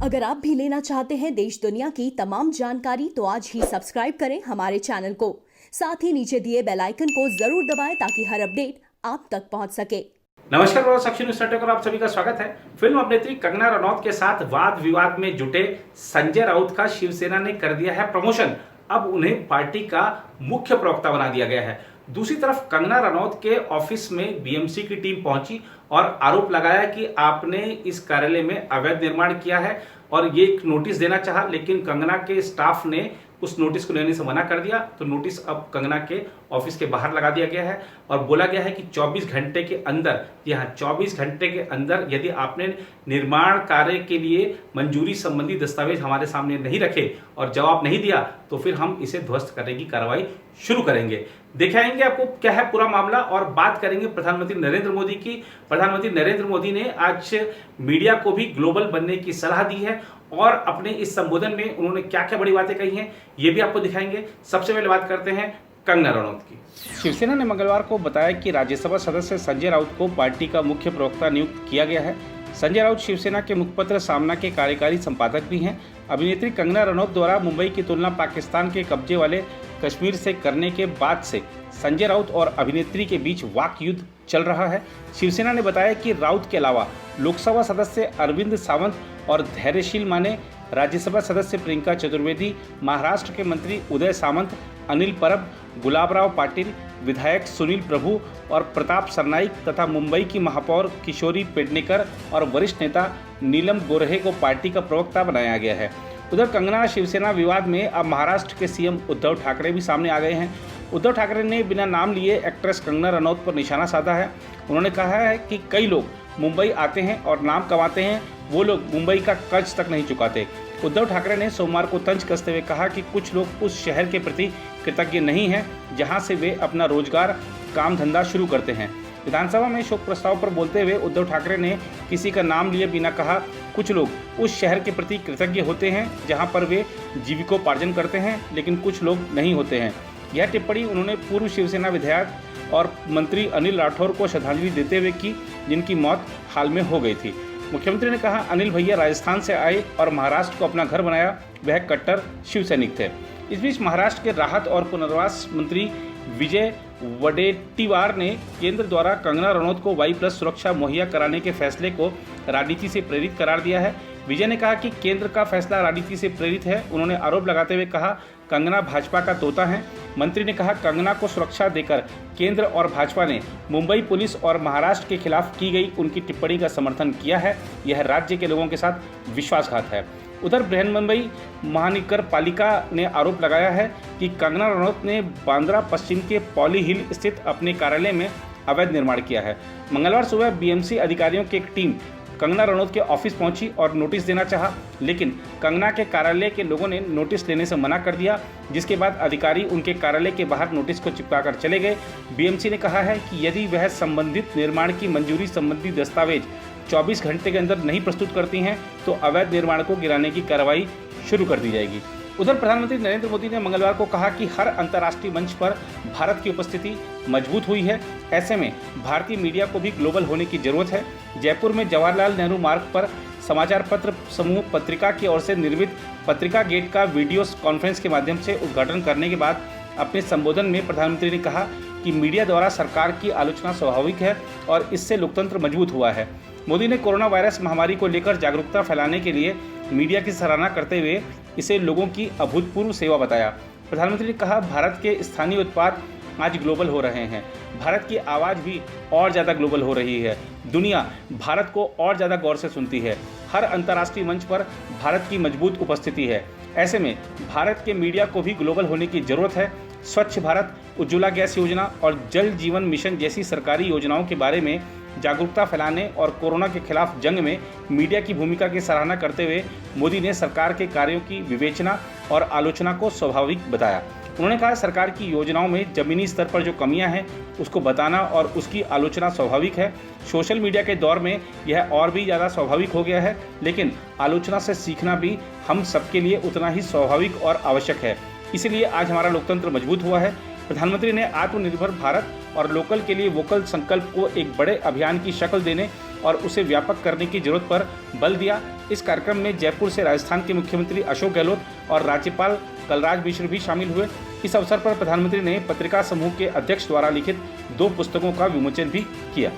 अगर आप भी लेना चाहते हैं देश दुनिया की तमाम जानकारी तो आज ही सब्सक्राइब करें हमारे चैनल को। साथ ही नीचे दिए बेल आइकन को जरूर दबाएं ताकि हर अपडेट आप तक पहुंच सके। नमस्कार, साक्षी न्यूज नेटवर्क पर आप सभी का स्वागत है। फिल्म अभिनेत्री कंगना रनौत के साथ वाद विवाद में जुटे संजय राउत का शिवसेना ने कर दिया है प्रमोशन। अब उन्हें पार्टी का मुख्य प्रवक्ता बना दिया गया है। दूसरी तरफ कंगना रनौत के ऑफिस में बीएमसी की टीम पहुंची और आरोप लगाया कि आपने इस कार्यालय में अवैध निर्माण किया है और ये एक नोटिस देना चाहा, लेकिन कंगना के स्टाफ ने उस नोटिस को लेने से मना कर दिया। तो नोटिस अब कंगना के ऑफिस के बाहर लगा दिया गया है और बोला गया है कि 24 घंटे के अंदर, यहाँ 24 घंटे के अंदर यदि आपने निर्माण कार्य के लिए मंजूरी संबंधी दस्तावेज हमारे सामने नहीं रखे और जवाब नहीं दिया तो फिर हम इसे ध्वस्त करने की कार्रवाई शुरू करेंगे। दिखाएंगे आपको क्या है पूरा मामला और बात करेंगे प्रधानमंत्री नरेंद्र मोदी की। प्रधानमंत्री नरेंद्र मोदी ने आज मीडिया को भी ग्लोबल बनने की सलाह दी है और अपने इस संबोधन में उन्होंने क्या क्या बड़ी बातें कही हैं ये भी आपको दिखाएंगे। सबसे पहले बात करते हैं कंगना रनौत की। शिवसेना ने मंगलवार को बताया कि राज्यसभा सदस्य संजय राउत को पार्टी का मुख्य प्रवक्ता नियुक्त किया गया है। संजय राउत शिवसेना के मुखपत्र सामना के कार्यकारी संपादक भी हैं। अभिनेत्री कंगना रनौत द्वारा मुंबई की तुलना पाकिस्तान के कब्जे वाले कश्मीर से करने के बाद से संजय राउत और अभिनेत्री के बीच वाक युद्ध चल रहा है। शिवसेना ने बताया कि राउत के अलावा लोकसभा सदस्य अरविंद सावंत और धैर्यशील माने, राज्यसभा सदस्य प्रियंका चतुर्वेदी, महाराष्ट्र के मंत्री उदय सामंत, अनिल परब, गुलाबराव पाटिल, विधायक सुनील प्रभु और प्रताप सरनाइक तथा मुंबई की महापौर किशोरी पेडनेकर और वरिष्ठ नेता नीलम गोरहे को पार्टी का प्रवक्ता बनाया गया है। उधर कंगना शिवसेना विवाद में अब महाराष्ट्र के सीएम उद्धव ठाकरे भी सामने आ गए हैं। उद्धव ठाकरे ने बिना नाम लिए एक्ट्रेस कंगना रनौत पर निशाना साधा है। उन्होंने कहा है कि कई लोग मुंबई आते हैं और नाम कमाते हैं, वो लोग मुंबई का कर्ज तक नहीं चुकाते। उद्धव ठाकरे ने सोमवार को तंज कसते हुए कहा कि कुछ लोग उस शहर के प्रति कृतज्ञ नहीं हैं जहां से वे अपना रोजगार काम धंधा शुरू करते हैं। विधानसभा में शोक प्रस्ताव पर बोलते हुए उद्धव ठाकरे ने किसी का नाम लिए बिना कहा, कुछ लोग उस शहर के प्रति कृतज्ञ होते हैं जहां पर वे जीविकोपार्जन करते हैं, लेकिन कुछ लोग नहीं होते हैं। यह टिप्पणी उन्होंने पूर्व शिवसेना विधायक और मंत्री अनिल राठौर को श्रद्धांजलि देते हुए की, जिनकी मौत हाल में हो गई थी। मुख्यमंत्री ने कहा, अनिल भैया राजस्थान से आए और महाराष्ट्र को अपना घर बनाया, वह कट्टर शिव सैनिक थे। इस बीच महाराष्ट्र के राहत और पुनर्वास मंत्री विजय वडेट्टीवार ने केंद्र द्वारा कंगना रनौत को वाई+ सुरक्षा मुहैया कराने के फैसले को राजनीति से प्रेरित करार दिया है। विजय ने कहा कि केंद्र का फैसला राजनीति से प्रेरित है। उन्होंने आरोप लगाते हुए कहा, कंगना भाजपा का तोता है। मंत्री ने कहा, कंगना को सुरक्षा देकर केंद्र और भाजपा ने मुंबई पुलिस और महाराष्ट्र के खिलाफ की गई उनकी टिप्पणी का समर्थन किया है। यह राज्य के लोगों के साथ विश्वासघात है। उधर बृहन मुंबई महानगर पालिका ने आरोप लगाया है कि कंगना रनौत ने बांद्रा पश्चिम के पॉली हिल स्थित अपने कार्यालय में अवैध निर्माण किया है। मंगलवार सुबह बीएमसी अधिकारियों की एक टीम कंगना रनौत के ऑफिस पहुंची और नोटिस देना चाहा, लेकिन कंगना के कार्यालय के लोगों ने नोटिस लेने से मना कर दिया, जिसके बाद अधिकारी उनके कार्यालय के बाहर नोटिस को चिपकाकर चले गए। बीएमसी ने कहा है कि यदि वह संबंधित निर्माण की मंजूरी संबंधी दस्तावेज 24 घंटे के अंदर नहीं प्रस्तुत करती हैं तो अवैध निर्माण को गिराने की कार्रवाई शुरू कर दी जाएगी। उधर प्रधानमंत्री नरेंद्र मोदी ने मंगलवार को कहा कि हर अंतर्राष्ट्रीय मंच पर भारत की उपस्थिति मजबूत हुई है। ऐसे में भारतीय मीडिया को भी ग्लोबल होने की जरूरत है। जयपुर में जवाहरलाल नेहरू मार्ग पर समाचार पत्र समूह पत्रिका की ओर से निर्मित पत्रिका गेट का वीडियो कॉन्फ्रेंस के माध्यम से उद्घाटन करने के बाद अपने संबोधन में प्रधानमंत्री ने कहा कि मीडिया द्वारा सरकार की आलोचना स्वाभाविक है और इससे लोकतंत्र मजबूत हुआ है। मोदी ने कोरोना वायरस महामारी को लेकर जागरूकता फैलाने के लिए मीडिया की सराहना करते हुए इसे लोगों की अभूतपूर्व सेवा बताया। प्रधानमंत्री ने कहा, भारत के स्थानीय उत्पाद आज ग्लोबल हो रहे हैं। भारत की आवाज़ भी और ज़्यादा ग्लोबल हो रही है। दुनिया भारत को और ज़्यादा गौर से सुनती है। हर अंतर्राष्ट्रीय मंच पर भारत की मजबूत उपस्थिति है। ऐसे में भारत के मीडिया को भी ग्लोबल होने की ज़रूरत है। स्वच्छ भारत, उज्ज्वला गैस योजना और जल जीवन मिशन जैसी सरकारी योजनाओं के बारे में जागरूकता फैलाने और कोरोना के खिलाफ जंग में मीडिया की भूमिका की सराहना करते हुए मोदी ने सरकार के कार्यों की विवेचना और आलोचना को स्वाभाविक बताया। उन्होंने कहा, सरकार की योजनाओं में जमीनी स्तर पर जो कमियां हैं उसको बताना और उसकी आलोचना स्वाभाविक है। सोशल मीडिया के दौर में यह और भी ज़्यादा स्वाभाविक हो गया है, लेकिन आलोचना से सीखना भी हम सबके लिए उतना ही स्वाभाविक और आवश्यक है। इसीलिए आज हमारा लोकतंत्र मजबूत हुआ है। प्रधानमंत्री ने आत्मनिर्भर भारत और लोकल के लिए वोकल संकल्प को एक बड़े अभियान की शक्ल देने और उसे व्यापक करने की जरूरत पर बल दिया। इस कार्यक्रम में जयपुर से राजस्थान के मुख्यमंत्री अशोक गहलोत और राज्यपाल कलराज मिश्र भी शामिल हुए। इस अवसर पर प्रधानमंत्री ने पत्रिका समूह के अध्यक्ष द्वारा लिखित 2 पुस्तकों का विमोचन भी किया।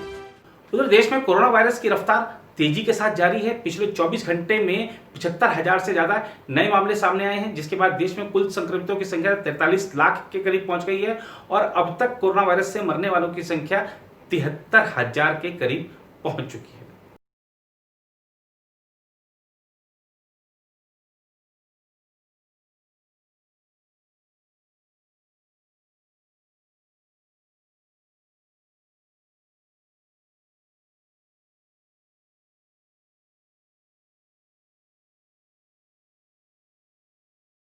उधर देश में कोरोना वायरस की रफ्तार तेजी के साथ जारी है। पिछले 24 घंटे में 75,000 से ज्यादा नए मामले सामने आए हैं, जिसके बाद देश में कुल संक्रमितों की संख्या 43 लाख के करीब पहुंच गई है और अब तक कोरोना वायरस से मरने वालों की संख्या 73,000 के करीब पहुंच चुकी है।